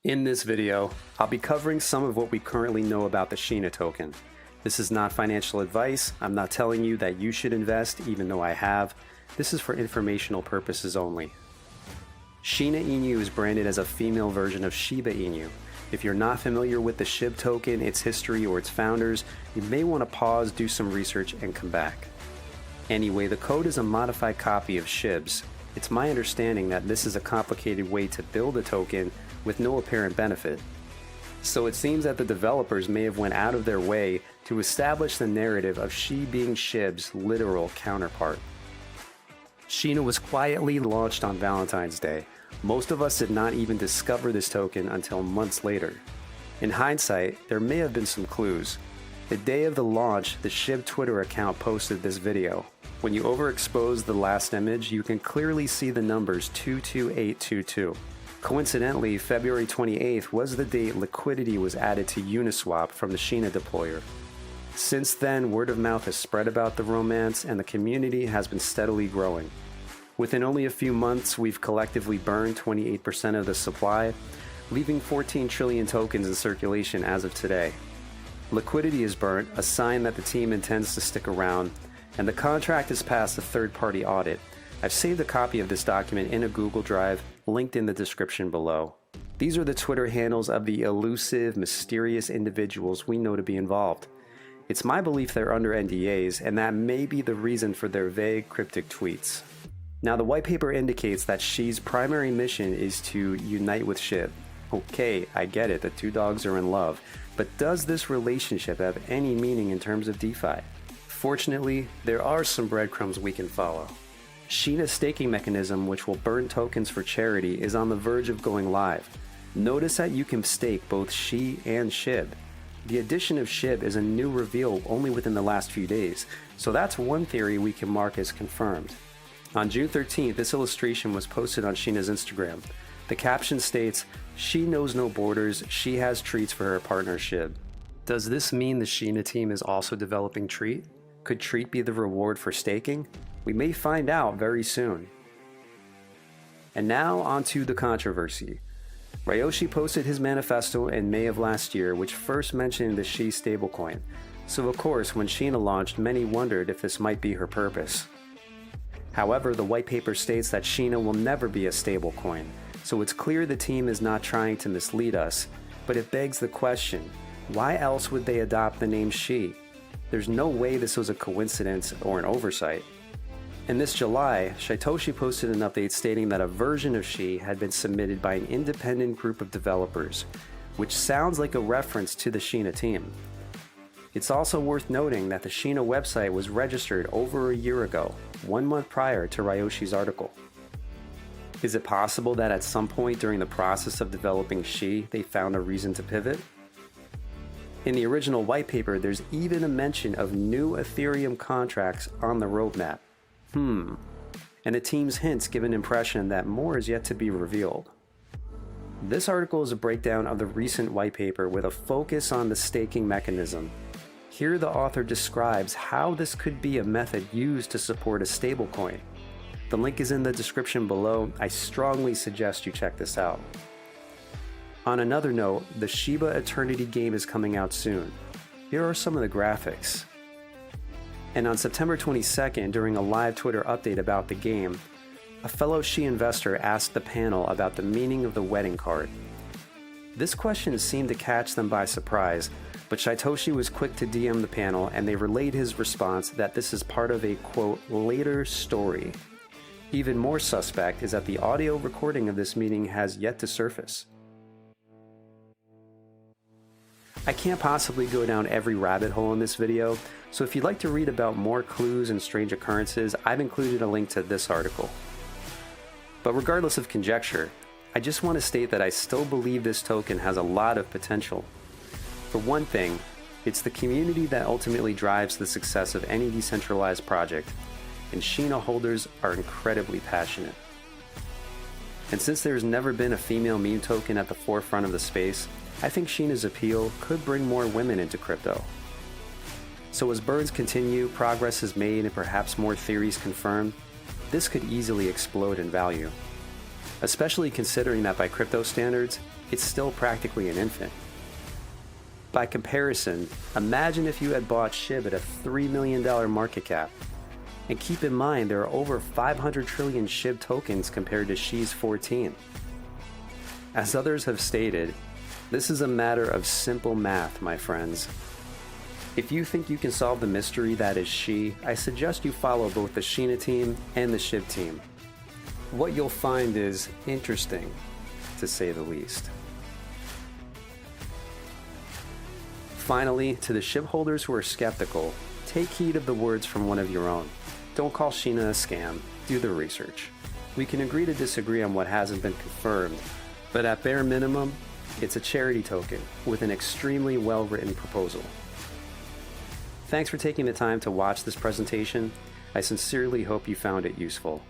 In this video, I'll be covering some of what we currently know about the Shina token. This is not financial advice. I'm not telling you that you should invest, even though I have. This is for informational purposes only. Shina Inu is branded as a female version of Shiba Inu. If you're not familiar with the SHIB token, its history, or its founders, you may want to pause, do some research, and come back. Anyway, the code is a modified copy of SHIB's. It's my understanding that this is a complicated way to build a token with no apparent benefit. So it seems that the developers may have went out of their way to establish the narrative of Shi being SHIB's literal counterpart. Shina was quietly launched on Valentine's Day. Most of us did not even discover this token until months later. In hindsight, there may have been some clues. The day of the launch, the SHIB Twitter account posted this video. When you overexpose the last image, you can clearly see the numbers 22822. Coincidentally, February 28th was the date liquidity was added to Uniswap from the Shina deployer. Since then, word of mouth has spread about the romance and the community has been steadily growing. Within only a few months, we've collectively burned 28% of the supply, leaving 14 trillion tokens in circulation as of today. Liquidity is burnt, a sign that the team intends to stick around, and the contract has passed a third-party audit. I've saved a copy of this document in a Google Drive, linked in the description below. These are the Twitter handles of the elusive, mysterious individuals we know to be involved. It's my belief they're under NDAs, and that may be the reason for their vague, cryptic tweets. Now, the white paper indicates that Shi's primary mission is to unite with SHIB. Okay, I get it, the two dogs are in love, but does this relationship have any meaning in terms of DeFi? Fortunately, there are some breadcrumbs we can follow. Shina's staking mechanism, which will burn tokens for charity, is on the verge of going live. Notice that you can stake both Shi and SHIB. The addition of SHIB is a new reveal only within the last few days, so that's one theory we can mark as confirmed. On June 13th, this illustration was posted on Shina's Instagram. The caption states, "She knows no borders, she has treats for her partner SHIB." Does this mean the Shina team is also developing Treat? Could Treat be the reward for staking? We may find out very soon. And now onto the controversy. Ryoshi posted his manifesto in May of last year, which first mentioned the Shi stablecoin. So of course, when Shina launched, many wondered if this might be her purpose. However, the white paper states that Shina will never be a stablecoin, so it's clear the team is not trying to mislead us, but it begs the question, why else would they adopt the name Shi? There's no way this was a coincidence or an oversight. In this July, Shytoshi posted an update stating that a version of Shi had been submitted by an independent group of developers, which sounds like a reference to the Shina team. It's also worth noting that the Shina website was registered over a year ago, 1 month prior to Ryoshi's article. Is it possible that at some point during the process of developing Shi, they found a reason to pivot? In the original white paper, there's even a mention of new Ethereum contracts on the roadmap. And the team's hints give an impression that more is yet to be revealed. This article is a breakdown of the recent white paper with a focus on the staking mechanism. Here the author describes how this could be a method used to support a stablecoin. The link is in the description below. I strongly suggest you check this out. On another note, the Shiba Eternity game is coming out soon. Here are some of the graphics. And on September 22nd, during a live Twitter update about the game, a fellow Shi investor asked the panel about the meaning of the wedding card. This question seemed to catch them by surprise, but Shytoshi was quick to DM the panel and they relayed his response that this is part of a, quote, later story. Even more suspect is that the audio recording of this meeting has yet to surface. I can't possibly go down every rabbit hole in this video, so if you'd like to read about more clues and strange occurrences, I've included a link to this article. But regardless of conjecture, I just want to state that I still believe this token has a lot of potential. For one thing, it's the community that ultimately drives the success of any decentralized project, and Shina holders are incredibly passionate. And since there's never been a female meme token at the forefront of the space, I think Shina's appeal could bring more women into crypto. So as burns continue, progress is made, and perhaps more theories confirmed, this could easily explode in value. especially considering that by crypto standards, it's still practically an infant. By comparison, imagine if you had bought SHIB at a $3 million market cap. And keep in mind, there are over 500 trillion SHIB tokens compared to SHI's 14. As others have stated, this is a matter of simple math, my friends. If you think you can solve the mystery that is SHI, I suggest you follow both the Shina team and the SHIB team. What you'll find is interesting, to say the least. Finally, to the SHIB holders who are skeptical, take heed of the words from one of your own. Don't call Shina a scam. Do the research. We can agree to disagree on what hasn't been confirmed, but at bare minimum, it's a charity token with an extremely well-written proposal. Thanks for taking the time to watch this presentation. I sincerely hope you found it useful.